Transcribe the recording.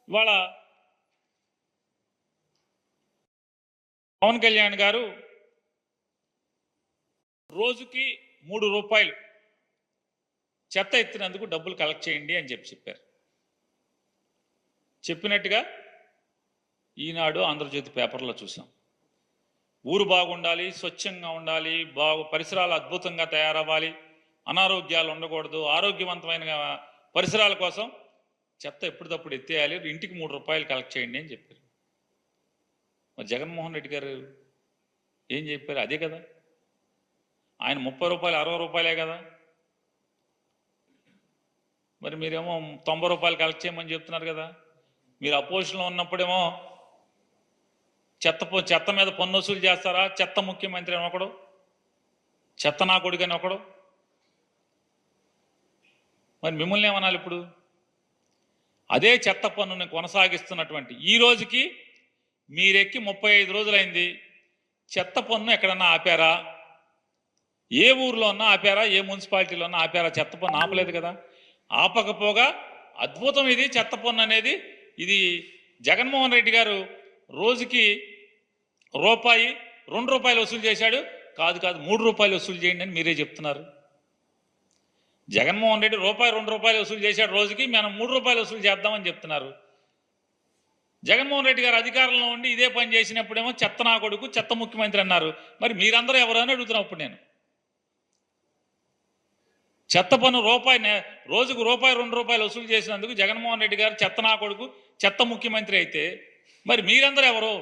ఇవాళ పవన్ కళ్యాణ్ గారు రోజుకి 3 రూపాయలు చెత్త ఎత్తినందుకు డబ్బులు కలెక్ట్ చేయండి అని చెప్పారు. చెప్పినట్టుగా ఈనాడు ఆంధ్రజ్యోతి పేపర్లో చూసాం. ఊరు బాగుండాలి, స్వచ్ఛంగా ఉండాలి, పరిసరాలు అద్భుతంగా తయారవ్వాలి, అనారోగ్యాలు ఉండకూడదు, ఆరోగ్యవంతమైన పరిసరాల కోసం చెత్త ఎప్పటికప్పుడు ఎత్తేయాలి, ఇంటికి 3 రూపాయలు కలెక్ట్ చేయండి అని చెప్పారు. మరి జగన్మోహన్ రెడ్డి గారు ఏం చెప్పారు? అదే కదా. ఆయన 30 రూపాయలు 60 రూపాయలే కదా. మరి మీరేమో 90 రూపాయలు కలెక్ట్ చేయమని చెప్తున్నారు కదా. మీరు అపోజిషన్లో ఉన్నప్పుడేమో చెత్త మీద పన్ను వసూలు చేస్తారా? చెత్త ముఖ్యమంత్రి అని ఒకడు, చెత్త నా కొడుకు అని ఒకడు. మరి మిమ్మల్ని ఏమనాలి ఇప్పుడు? అదే చెత్త పన్నుని కొనసాగిస్తున్నటువంటి ఈ రోజుకి మీరెక్కి 35 రోజులైంది. చెత్త పన్ను ఎక్కడన్నా ఆపారా? ఏ ఊర్లో ఉన్నా ఆపారా? ఏ మున్సిపాలిటీలో ఉన్నా ఆపారా? చెత్త పన్ను ఆపలేదు కదా. ఆపకపోగా అద్భుతం ఇది చెత్త పన్ను అనేది. ఇది జగన్మోహన్ రెడ్డి గారు రోజుకి రూపాయి 2 రూపాయలు వసూలు చేశాడు. కాదు 3 రూపాయలు వసూలు చేయండి అని మీరే చెప్తున్నారు. జగన్మోహన్ రెడ్డి రూపాయి 2 రూపాయలు వసూలు చేశాడు రోజుకి, మనం 3 రూపాయలు వసూలు చేద్దామని చెప్తున్నారు. జగన్మోహన్ రెడ్డి గారు అధికారంలో ఉండి ఇదే పని చేసినప్పుడేమో చెత్త నా కొడుకు, చెత్త ముఖ్యమంత్రి అన్నారు. మరి మీరందరూ ఎవరు అని అడుగుతున్నప్పుడు నేను చెత్త పన్ను రోజుకు రూపాయి 2 రూపాయలు వసూలు చేసినందుకు జగన్మోహన్ రెడ్డి గారు చెత్త నా కొడుకు, చెత్త ముఖ్యమంత్రి అయితే మరి మీరందరూ ఎవరు?